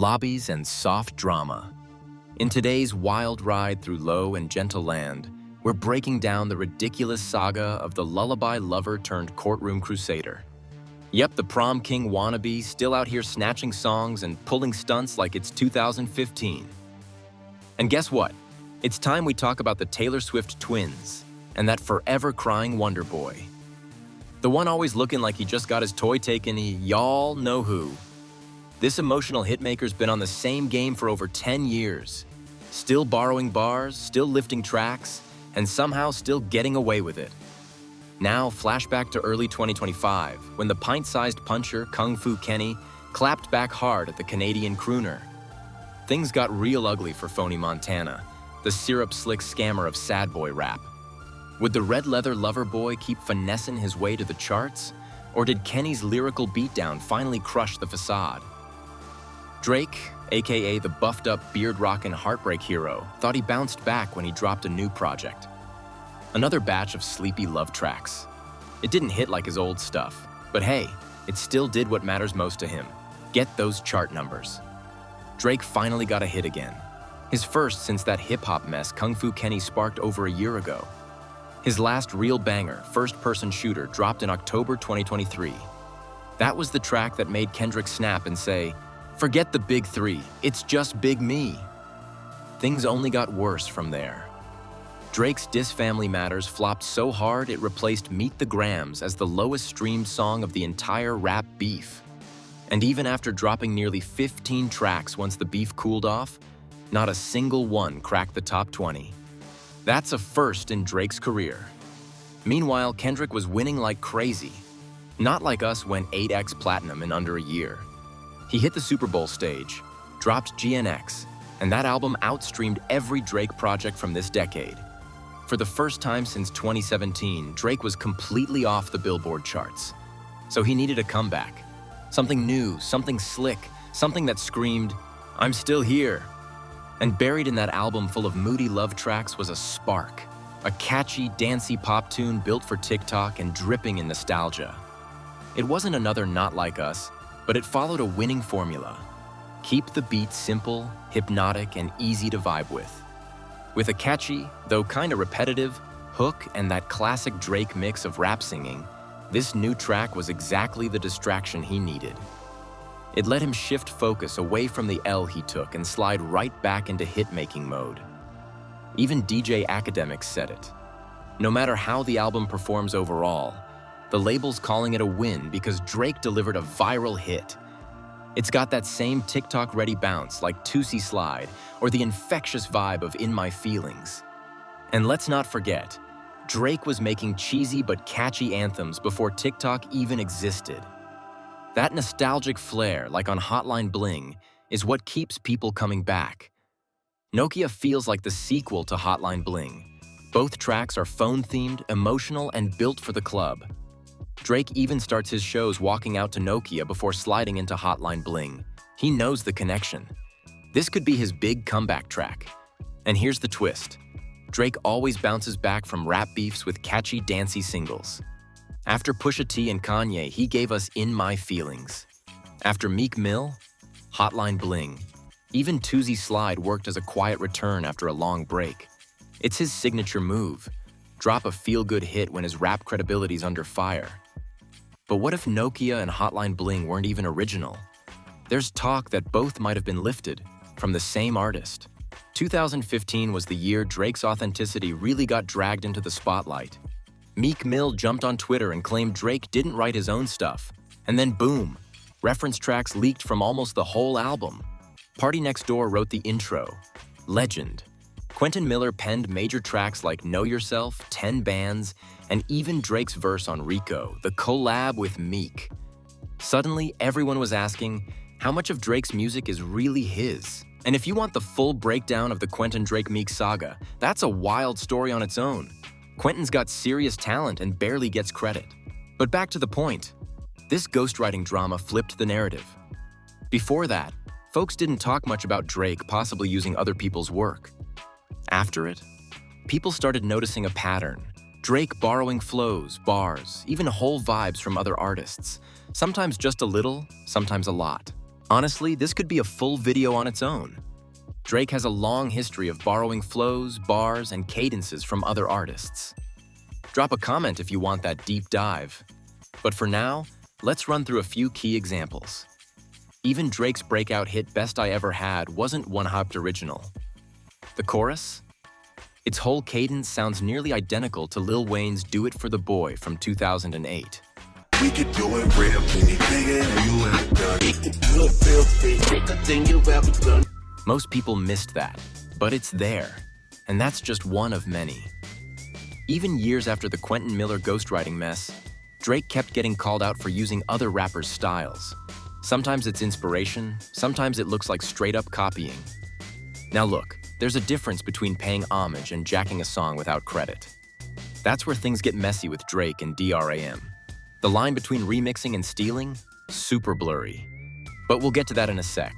lobbies, and soft drama. In today's wild ride through low and gentle land, we're breaking down the ridiculous saga of the lullaby lover turned courtroom crusader. Yep, the prom king wannabe still out here snatching songs and pulling stunts like it's 2015. And guess what? It's time we talk about the Taylor Swift twins and that forever crying wonder boy. The one always looking like he just got his toy taken, y'all know who. This emotional hitmaker's been on the same game for over 10 years. Still borrowing bars, still lifting tracks, and somehow still getting away with it. Now, flashback to early 2025, when the pint-sized puncher Kung Fu Kenny clapped back hard at the Canadian crooner. Things got real ugly for Phony Montana, the syrup-slick scammer of sad boy rap. Would the red leather lover boy keep finessing his way to the charts? Or did Kenny's lyrical beatdown finally crush the facade? Drake, aka the buffed-up, beard-rockin' heartbreak hero, thought he bounced back when he dropped a new project. Another batch of sleepy love tracks. It didn't hit like his old stuff, but hey, it still did what matters most to him: get those chart numbers. Drake finally got a hit again. His first since that hip-hop mess Kung Fu Kenny sparked over a year ago. His last real banger, First-Person Shooter, dropped in October 2023. That was the track that made Kendrick snap and say, "Forget the big three, it's just Big Me." Things only got worse from there. Drake's Diss Family Matters flopped so hard it replaced Meet the Grams as the lowest streamed song of the entire rap beef. And even after dropping nearly 15 tracks once the beef cooled off, not a single one cracked the top 20. That's a first in Drake's career. Meanwhile, Kendrick was winning like crazy. Not like Us went 8x platinum in under a year. He hit the Super Bowl stage, dropped GNX, and that album outstreamed every Drake project from this decade. For the first time since 2017, Drake was completely off the Billboard charts. So he needed a comeback. Something new, something slick, something that screamed, "I'm still here." And buried in that album full of moody love tracks was a spark, a catchy, dancey pop tune built for TikTok and dripping in nostalgia. It wasn't another Not Like Us, but it followed a winning formula. Keep the beat simple, hypnotic, and easy to vibe with. With a catchy, though kinda repetitive, hook and that classic Drake mix of rap singing, this new track was exactly the distraction he needed. It let him shift focus away from the L he took and slide right back into hit-making mode. Even DJ Academics said it. No matter how the album performs overall, the label's calling it a win because Drake delivered a viral hit. It's got that same TikTok-ready bounce like Tootsie Slide or the infectious vibe of In My Feelings. And let's not forget, Drake was making cheesy but catchy anthems before TikTok even existed. That nostalgic flair, like on Hotline Bling, is what keeps people coming back. Nokia feels like the sequel to Hotline Bling. Both tracks are phone-themed, emotional, and built for the club. Drake even starts his shows walking out to Nokia before sliding into Hotline Bling. He knows the connection. This could be his big comeback track. And here's the twist. Drake always bounces back from rap beefs with catchy, dancey singles. After Pusha T and Kanye, he gave us In My Feelings. After Meek Mill, Hotline Bling. Even Tootsie Slide worked as a quiet return after a long break. It's his signature move. Drop a feel-good hit when his rap credibility's under fire. But what if Nokia and Hotline Bling weren't even original? There's talk that both might have been lifted from the same artist. 2015 was the year Drake's authenticity really got dragged into the spotlight. Meek Mill jumped on Twitter and claimed Drake didn't write his own stuff. And then boom, reference tracks leaked from almost the whole album. Party Next Door wrote the intro. Legend. Quentin Miller penned major tracks like Know Yourself, 10 Bands, and even Drake's verse on Rico, the collab with Meek. Suddenly, everyone was asking, how much of Drake's music is really his? And if you want the full breakdown of the Quentin Drake-Meek saga, that's a wild story on its own. Quentin's got serious talent and barely gets credit. But back to the point. This ghostwriting drama flipped the narrative. Before that, folks didn't talk much about Drake possibly using other people's work. After it, people started noticing a pattern. Drake borrowing flows, bars, even whole vibes from other artists. Sometimes just a little, sometimes a lot. Honestly, this could be a full video on its own. Drake has a long history of borrowing flows, bars, and cadences from other artists. Drop a comment if you want that deep dive. But for now, let's run through a few key examples. Even Drake's breakout hit Best I Ever Had wasn't one-hyped original. The chorus? Its whole cadence sounds nearly identical to Lil Wayne's Do It For The Boy from 2008. We could do it real plenty bigger than you ever done. Look filthy, bigger than you ever done. Most people missed that, but it's there, and that's just one of many. Even years after the Quentin Miller ghostwriting mess, Drake kept getting called out for using other rappers' styles. Sometimes it's inspiration, sometimes it looks like straight-up copying. Now look, there's a difference between paying homage and jacking a song without credit. That's where things get messy with Drake and DRAM. The line between remixing and stealing? Super blurry. But we'll get to that in a sec.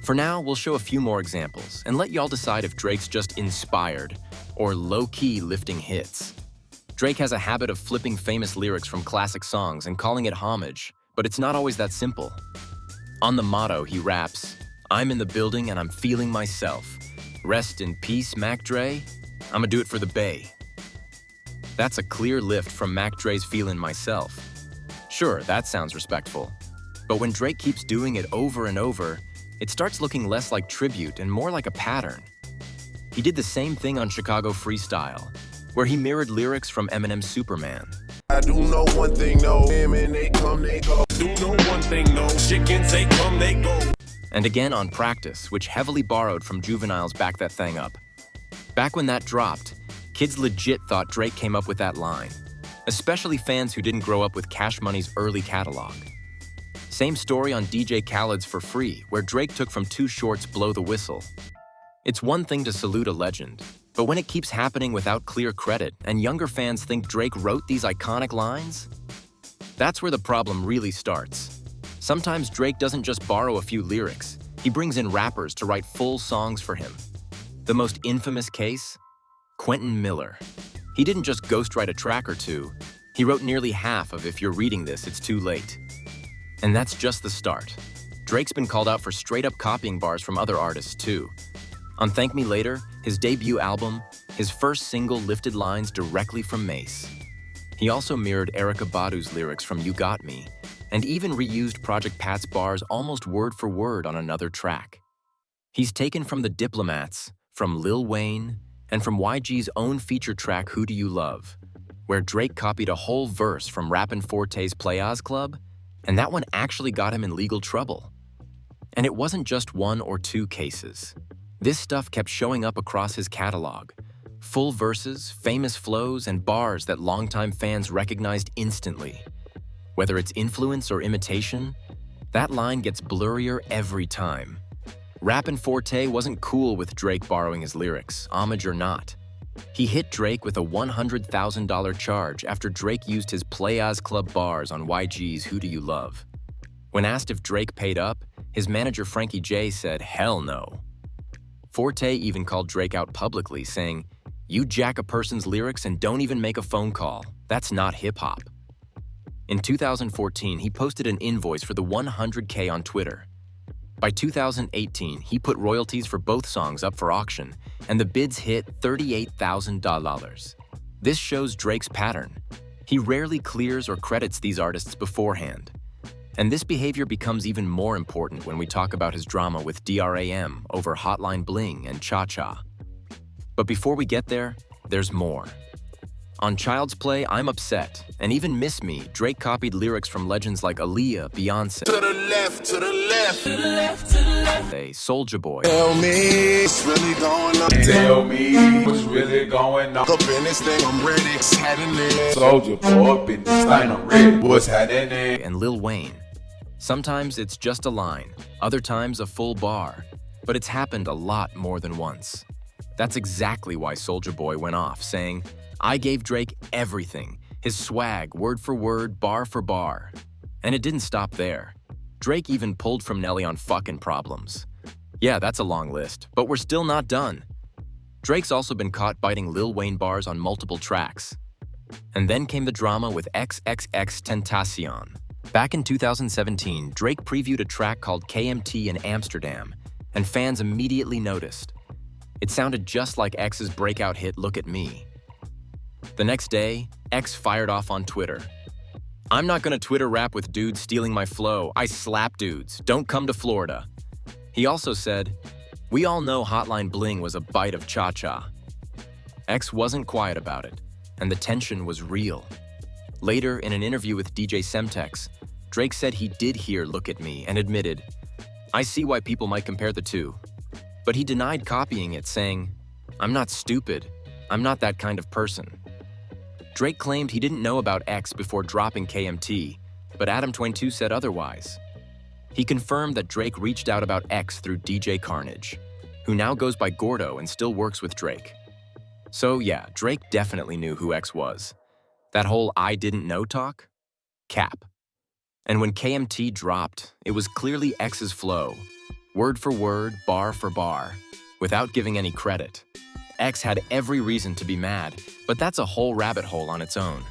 For now, we'll show a few more examples and let y'all decide if Drake's just inspired or low-key lifting hits. Drake has a habit of flipping famous lyrics from classic songs and calling it homage, but it's not always that simple. On the motto, he raps, "I'm in the building and I'm feeling myself. Rest in peace, Mac Dre. I'ma do it for the Bay." That's a clear lift from Mac Dre's "Feelin' Myself." Sure, that sounds respectful. But when Drake keeps doing it over and over, it starts looking less like tribute and more like a pattern. He did the same thing on Chicago Freestyle, where he mirrored lyrics from Eminem's Superman. I do know one thing, no, women, they come, they go. Do know one thing, no, chickens, they come, they go. And again on Practice, which heavily borrowed from Juvenile's Back That Thing Up. Back when that dropped, kids legit thought Drake came up with that line, especially fans who didn't grow up with Cash Money's early catalog. Same story on DJ Khaled's For Free, where Drake took from Too Short's Blow the Whistle. It's one thing to salute a legend, but when it keeps happening without clear credit and younger fans think Drake wrote these iconic lines, that's where the problem really starts. Sometimes Drake doesn't just borrow a few lyrics, he brings in rappers to write full songs for him. The most infamous case? Quentin Miller. He didn't just ghostwrite a track or two, he wrote nearly half of If You're Reading This, It's Too Late. And that's just the start. Drake's been called out for straight-up copying bars from other artists too. On Thank Me Later, his debut album, his first single lifted lines directly from Mace. He also mirrored Erykah Badu's lyrics from You Got Me, and even reused Project Pat's bars almost word for word on another track. He's taken from The Diplomats, from Lil Wayne, and from YG's own feature track Who Do You Love, where Drake copied a whole verse from Rappin' Forte's Playaz Club, and that one actually got him in legal trouble. And it wasn't just one or two cases. This stuff kept showing up across his catalog. Full verses, famous flows, and bars that longtime fans recognized instantly. Whether it's influence or imitation, that line gets blurrier every time. Rappin' Forte wasn't cool with Drake borrowing his lyrics, homage or not. He hit Drake with a $100,000 charge after Drake used his Playaz Club bars on YG's Who Do You Love. When asked if Drake paid up, his manager Frankie J said, "Hell no." Forte even called Drake out publicly, saying, "You jack a person's lyrics and don't even make a phone call. That's not hip-hop." In 2014, he posted an invoice for the $100K on Twitter. By 2018, he put royalties for both songs up for auction, and the bids hit $38,000. This shows Drake's pattern. He rarely clears or credits these artists beforehand. And this behavior becomes even more important when we talk about his drama with DRAM over Hotline Bling and Cha Cha. But before we get there, there's more. On Child's Play, I'm Upset, and even Miss Me, Drake copied lyrics from legends like Aaliyah, Beyonce, To the left, to the left, to the left, to the left. Soulja Boy, Tell me what's really going on. Tell me what's really going on. Up in this thing, I'm ready. It's happening. Soldier boy up in this thing, I'm ready. What's happening? and Lil Wayne. Sometimes it's just a line, other times a full bar, but it's happened a lot more than once. That's exactly why Soulja Boy went off, saying, "I gave Drake everything, his swag, word for word, bar for bar." And it didn't stop there. Drake even pulled from Nelly on Fucking Problems. Yeah, that's a long list, but we're still not done. Drake's also been caught biting Lil Wayne bars on multiple tracks. And then came the drama with XXX Tentacion. Back in 2017, Drake previewed a track called KMT in Amsterdam, and fans immediately noticed. It sounded just like X's breakout hit Look at Me. The next day, X fired off on Twitter. "I'm not gonna Twitter rap with dudes stealing my flow. I slap dudes. Don't come to Florida." He also said, "We all know Hotline Bling was a bite of cha-cha." X wasn't quiet about it, and the tension was real. Later, in an interview with DJ Semtex, Drake said he did hear Look at Me and admitted, "I see why people might compare the two." But he denied copying it, saying, "I'm not stupid. I'm not that kind of person." Drake claimed he didn't know about X before dropping KMT, but Adam22 said otherwise. He confirmed that Drake reached out about X through DJ Carnage, who now goes by Gordo and still works with Drake. So yeah, Drake definitely knew who X was. That whole "I didn't know" talk? Cap. And when KMT dropped, it was clearly X's flow, word for word, bar for bar, without giving any credit. X had every reason to be mad, but that's a whole rabbit hole on its own.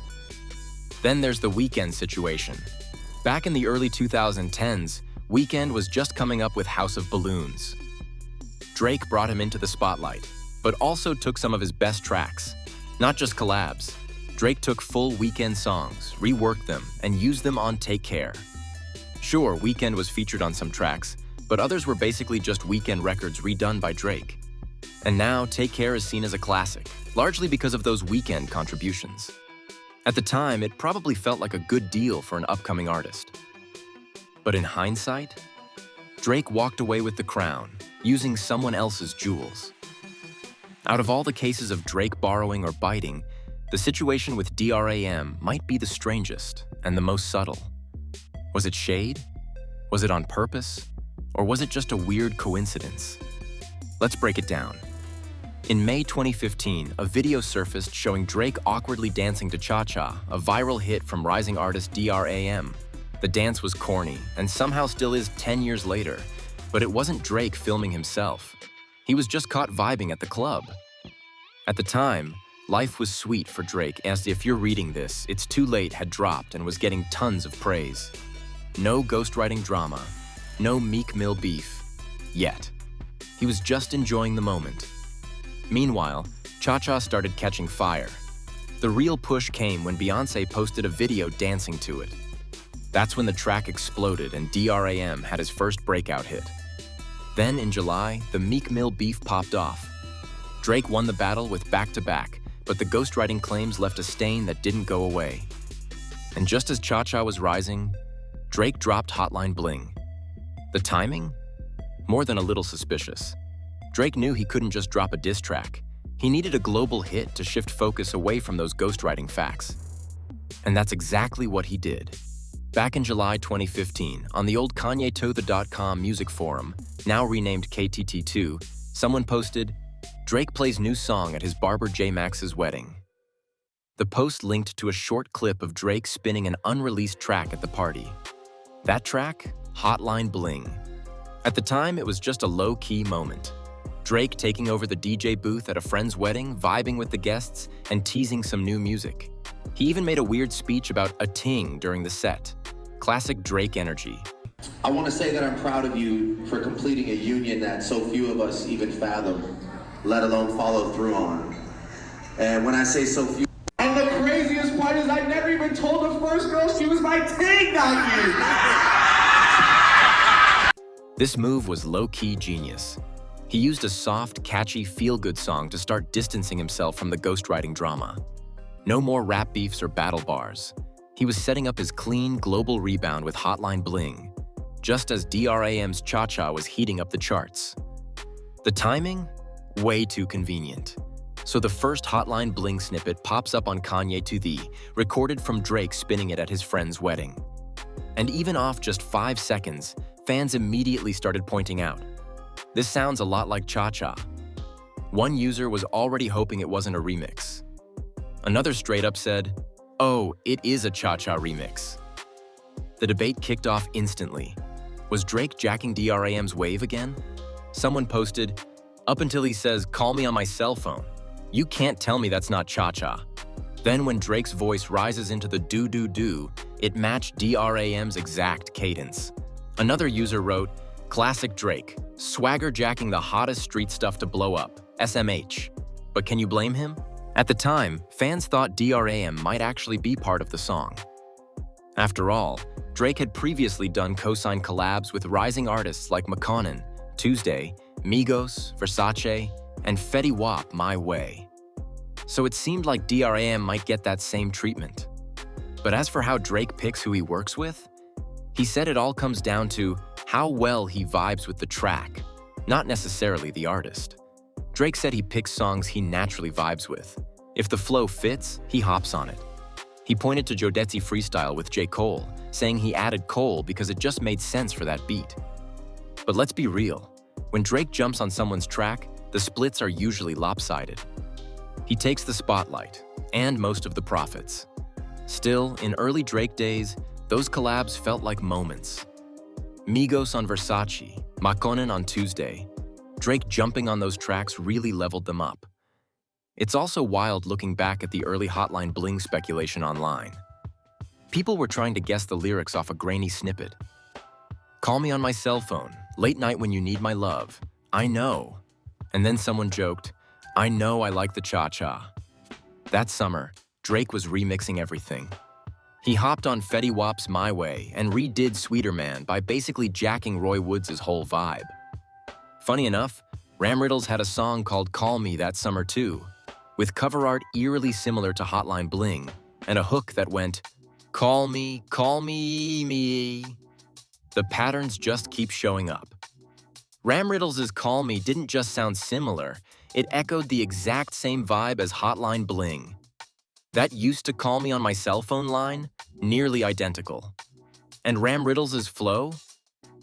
Then there's the Weeknd situation. Back in the early 2010s, Weeknd was just coming up with House of Balloons. Drake brought him into the spotlight, but also took some of his best tracks. Not just collabs. Drake took full Weeknd songs, reworked them, and used them on Take Care. Sure, Weeknd was featured on some tracks, but others were basically just Weeknd records redone by Drake. And now, Take Care is seen as a classic, largely because of those Weeknd contributions. At the time, it probably felt like a good deal for an upcoming artist. But in hindsight, Drake walked away with the crown, using someone else's jewels. Out of all the cases of Drake borrowing or biting, the situation with DRAM might be the strangest and the most subtle. Was it shade? Was it on purpose? Or was it just a weird coincidence? Let's break it down. In May 2015, a video surfaced showing Drake awkwardly dancing to Cha-Cha, a viral hit from rising artist DRAM. The dance was corny, and somehow still is 10 years later, but it wasn't Drake filming himself. He was just caught vibing at the club. At the time, life was sweet for Drake, as if you're reading this, It's Too Late had dropped and was getting tons of praise. No ghostwriting drama, no Meek Mill beef, yet. He was just enjoying the moment. Meanwhile, Cha-Cha started catching fire. The real push came when Beyoncé posted a video dancing to it. That's when the track exploded and DRAM had his first breakout hit. Then in July, the Meek Mill beef popped off. Drake won the battle with Back to Back, but the ghostwriting claims left a stain that didn't go away. And just as Cha-Cha was rising, Drake dropped Hotline Bling. The timing? More than a little suspicious. Drake knew he couldn't just drop a diss track. He needed a global hit to shift focus away from those ghostwriting facts. And that's exactly what he did. Back in July 2015, on the old KanyeTothe.com music forum, now renamed KTT2, someone posted, "Drake plays new song at his barber J Max's wedding." The post linked to a short clip of Drake spinning an unreleased track at the party. That track? Hotline Bling. At the time, it was just a low-key moment. Drake taking over the DJ booth at a friend's wedding, vibing with the guests, and teasing some new music. He even made a weird speech about a ting during the set. Classic Drake energy. I want to say that I'm proud of you for completing a union that so few of us even fathom, let alone follow through on. And when I say so few... And the craziest part is I never even told the first girl she was my ting that year. This move was low-key genius. He used a soft, catchy, feel-good song to start distancing himself from the ghostwriting drama. No more rap beefs or battle bars. He was setting up his clean, global rebound with Hotline Bling, just as DRAM's Cha-Cha was heating up the charts. The timing? Way too convenient. So the first Hotline Bling snippet pops up on KanyeTothe, recorded from Drake spinning it at his friend's wedding. And even off just 5 seconds, fans immediately started pointing out, "This sounds a lot like Cha-Cha." One user was already hoping it wasn't a remix. Another straight up said, "Oh, it is a Cha-Cha remix." The debate kicked off instantly. Was Drake jacking DRAM's wave again? Someone posted, "Up until he says, 'Call me on my cell phone.' You can't tell me that's not Cha-Cha." Then when Drake's voice rises into the do-do-do, It matched DRAM's exact cadence. Another user wrote, "Classic Drake, swagger jacking the hottest street stuff to blow up, SMH." But can you blame him? At the time, fans thought DRAM might actually be part of the song. After all, Drake had previously done co-sign collabs with rising artists like McConan, Tuesday, Migos, Versace, and Fetty Wap, My Way. So it seemed like DRAM might get that same treatment. But as for how Drake picks who he works with, he said it all comes down to how well he vibes with the track, not necessarily the artist. Drake said he picks songs he naturally vibes with. If the flow fits, he hops on it. He pointed to Jodeci Freestyle with J. Cole, saying he added Cole because it just made sense for that beat. But let's be real, when Drake jumps on someone's track, the splits are usually lopsided. He takes the spotlight, and most of the profits. Still, in early Drake days, those collabs felt like moments. Migos on Versace, McConan on Tuesday. Drake jumping on those tracks really leveled them up. It's also wild looking back at the early Hotline Bling speculation online. People were trying to guess the lyrics off a grainy snippet. "Call me on my cell phone, late night when you need my love. I know." And then someone joked, "I know I like the cha-cha." That summer, Drake was remixing everything. He hopped on Fetty Wap's My Way and redid Sweeter Man by basically jacking Roy Woods' whole vibe. Funny enough, Ram Riddles had a song called Call Me that summer too, with cover art eerily similar to Hotline Bling, and a hook that went, call me, me. The patterns just keep showing up. Ram Riddles' Call Me didn't just sound similar, it echoed the exact same vibe as Hotline Bling. That used to call me on my cell phone line, nearly identical. And Ram Riddles' flow?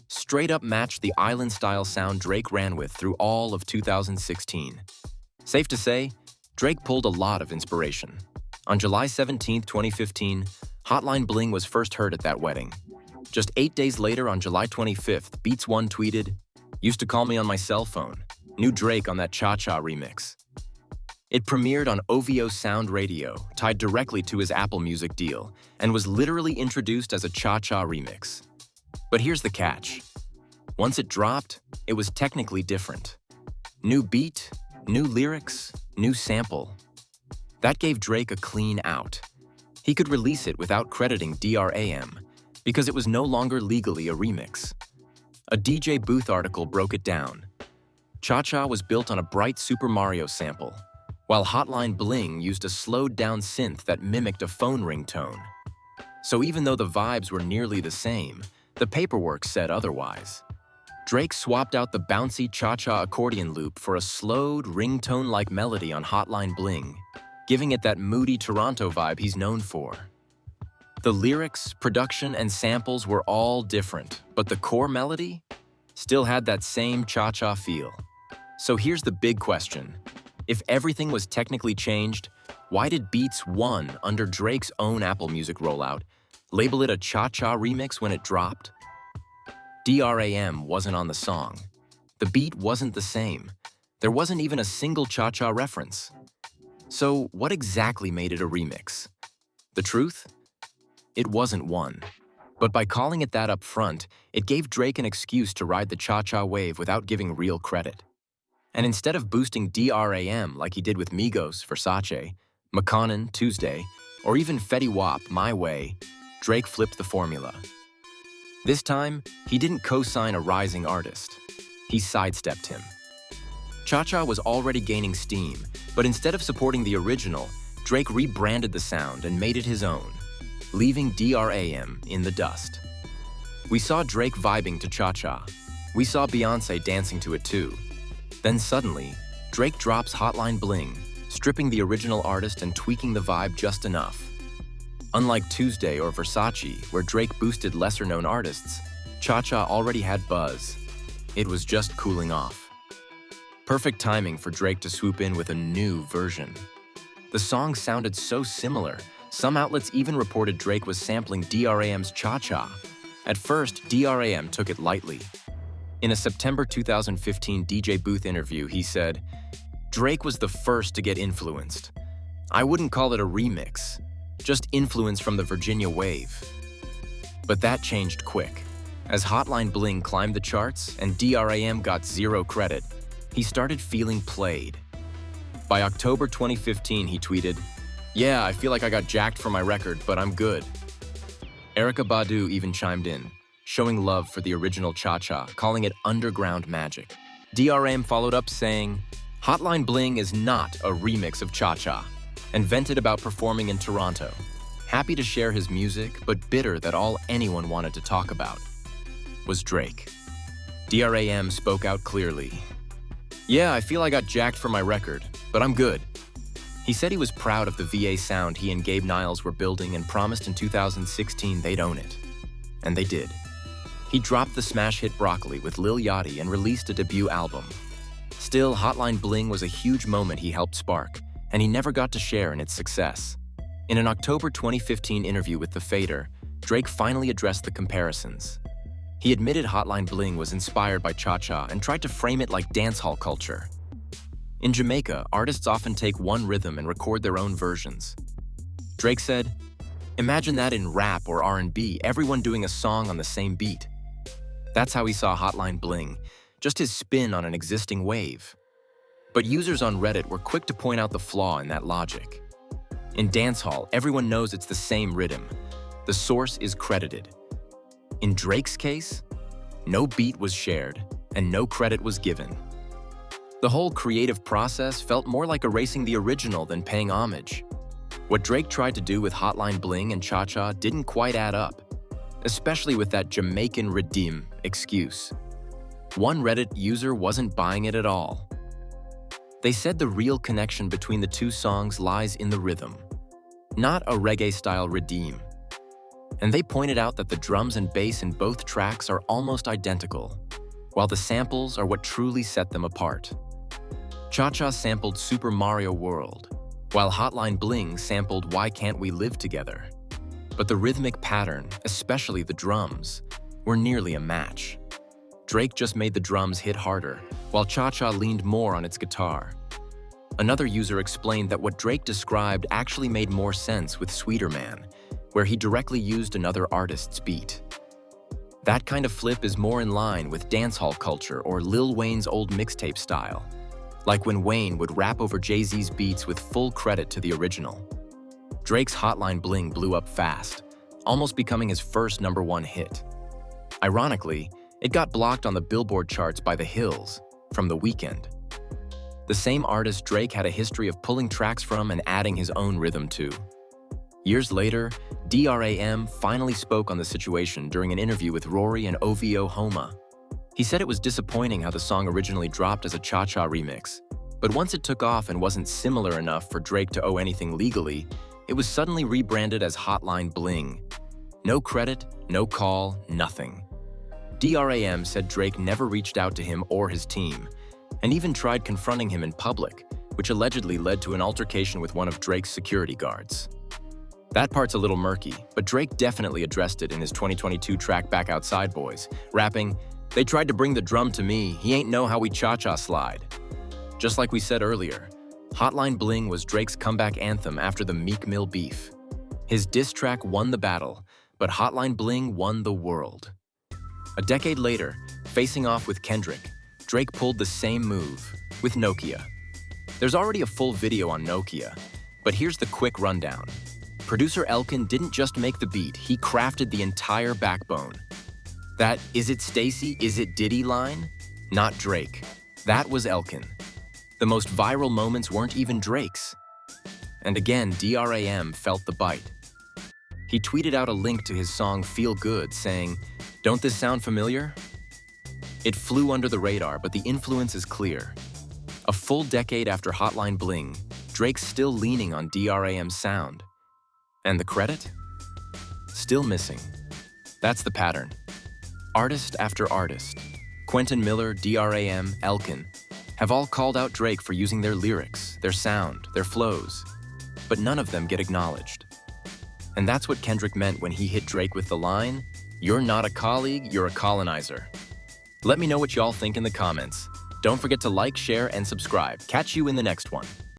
Straight up matched the island-style sound Drake ran with through all of 2016. Safe to say, Drake pulled a lot of inspiration. On July 17, 2015, Hotline Bling was first heard at that wedding. Just 8 days later, on July 25th, Beats One tweeted, "Used to call me on my cell phone. New Drake on that Cha-Cha remix." It premiered on OVO Sound Radio, tied directly to his Apple Music deal, and was literally introduced as a Cha-Cha remix. But here's the catch. Once it dropped, it was technically different. New beat, new lyrics, new sample. That gave Drake a clean out. He could release it without crediting DRAM, because it was no longer legally a remix. A DJ Booth article broke it down. Cha-Cha was built on a bright Super Mario sample, while Hotline Bling used a slowed-down synth that mimicked a phone ringtone. So even though the vibes were nearly the same, the paperwork said otherwise. Drake swapped out the bouncy cha-cha accordion loop for a slowed, ringtone-like melody on Hotline Bling, giving it that moody Toronto vibe he's known for. The lyrics, production, and samples were all different, but the core melody still had that same cha-cha feel. So here's the big question. If everything was technically changed, why did Beats One, under Drake's own Apple Music rollout, label it a cha-cha remix when it dropped? DRAM wasn't on the song. The beat wasn't the same. There wasn't even a single cha-cha reference. So what exactly made it a remix? The truth? It wasn't one. But by calling it that up front, it gave Drake an excuse to ride the cha-cha wave without giving real credit. And instead of boosting DRAM like he did with Migos, Versace, McConan, Tuesday, or even Fetty Wap, My Way, Drake flipped the formula. This time, he didn't co-sign a rising artist. He sidestepped him. Cha-Cha was already gaining steam, but instead of supporting the original, Drake rebranded the sound and made it his own, leaving DRAM in the dust. We saw Drake vibing to Cha-Cha. We saw Beyoncé dancing to it too. Then suddenly, Drake drops Hotline Bling, stripping the original artist and tweaking the vibe just enough. Unlike Tuesday or Versace, where Drake boosted lesser-known artists, Cha-Cha already had buzz. It was just cooling off. Perfect timing for Drake to swoop in with a new version. The song sounded so similar, some outlets even reported Drake was sampling DRAM's Cha-Cha. At first, DRAM took it lightly. In a September 2015 DJ Booth interview, he said, "Drake was the first to get influenced. I wouldn't call it a remix, just influence from the Virginia wave. But that changed quick. As Hotline Bling climbed the charts and DRAM got zero credit, he started feeling played. By October 2015, he tweeted, "Yeah, I feel like I got jacked for my record, but I'm good." Erykah Badu even chimed in, showing love for the original Cha-Cha, calling it underground magic. DRAM followed up saying, "Hotline Bling is not a remix of Cha-Cha," and vented about performing in Toronto. Happy to share his music, but bitter that all anyone wanted to talk about was Drake. DRAM spoke out clearly. "Yeah, I feel I got jacked for my record, but I'm good." He said he was proud of the VA sound he and Gabe Niles were building and promised in 2016 they'd own it. And they did. He dropped the smash hit Broccoli with Lil Yachty and released a debut album. Still, Hotline Bling was a huge moment he helped spark, and he never got to share in its success. In an October 2015 interview with The Fader, Drake finally addressed the comparisons. He admitted Hotline Bling was inspired by Cha-Cha and tried to frame it like dancehall culture. In Jamaica, artists often take one rhythm and record their own versions. Drake said, "Imagine that in rap or R&B, everyone doing a song on the same beat." That's how he saw Hotline Bling, just his spin on an existing wave. But users on Reddit were quick to point out the flaw in that logic. In dancehall, everyone knows it's the same rhythm. The source is credited. In Drake's case, no beat was shared and no credit was given. The whole creative process felt more like erasing the original than paying homage. What Drake tried to do with Hotline Bling and Cha-Cha didn't quite add up, especially with that Jamaican redeem excuse. One Reddit user wasn't buying it at all. They said the real connection between the two songs lies in the rhythm, not a reggae-style redeem. And they pointed out that the drums and bass in both tracks are almost identical, while the samples are what truly set them apart. Cha-Cha sampled Super Mario World, while Hotline Bling sampled Why Can't We Live Together? But the rhythmic pattern, especially the drums, were nearly a match. Drake just made the drums hit harder, while Cha-Cha leaned more on its guitar. Another user explained that what Drake described actually made more sense with Sweeter Man, where he directly used another artist's beat. That kind of flip is more in line with dancehall culture or Lil Wayne's old mixtape style, like when Wayne would rap over Jay-Z's beats with full credit to the original. Drake's Hotline Bling blew up fast, almost becoming his first #1 hit. Ironically, it got blocked on the Billboard charts by The Hills from The Weeknd. The same artist Drake had a history of pulling tracks from and adding his own rhythm to. Years later, DRAM finally spoke on the situation during an interview with Rory and OVO Homa. He said it was disappointing how the song originally dropped as a Cha-Cha remix, but once it took off and wasn't similar enough for Drake to owe anything legally, it was suddenly rebranded as Hotline Bling. No credit, no call, nothing. DRAM said Drake never reached out to him or his team, and even tried confronting him in public, which allegedly led to an altercation with one of Drake's security guards. That part's a little murky, but Drake definitely addressed it in his 2022 track Back Outside Boys, rapping, "They tried to bring the drum to me, he ain't know how we cha-cha slide." Just like we said earlier, Hotline Bling was Drake's comeback anthem after the Meek Mill beef. His diss track won the battle, but Hotline Bling won the world. A decade later, facing off with Kendrick, Drake pulled the same move with Nokia. There's already a full video on Nokia, but here's the quick rundown. Producer Elkin didn't just make the beat, he crafted the entire backbone. That "Is it Stacy, is it Diddy" line? Not Drake. That was Elkin. The most viral moments weren't even Drake's. And again, DRAM felt the bite. He tweeted out a link to his song Feel Good, saying, "Don't this sound familiar?" It flew under the radar, but the influence is clear. A full decade after Hotline Bling, Drake's still leaning on DRAM's sound. And the credit? Still missing. That's the pattern. Artist after artist, Quentin Miller, DRAM, Elkin, have all called out Drake for using their lyrics, their sound, their flows, but none of them get acknowledged. And that's what Kendrick meant when he hit Drake with the line, "You're not a colleague, you're a colonizer." Let me know what y'all think in the comments. Don't forget to like, share, and subscribe. Catch you in the next one.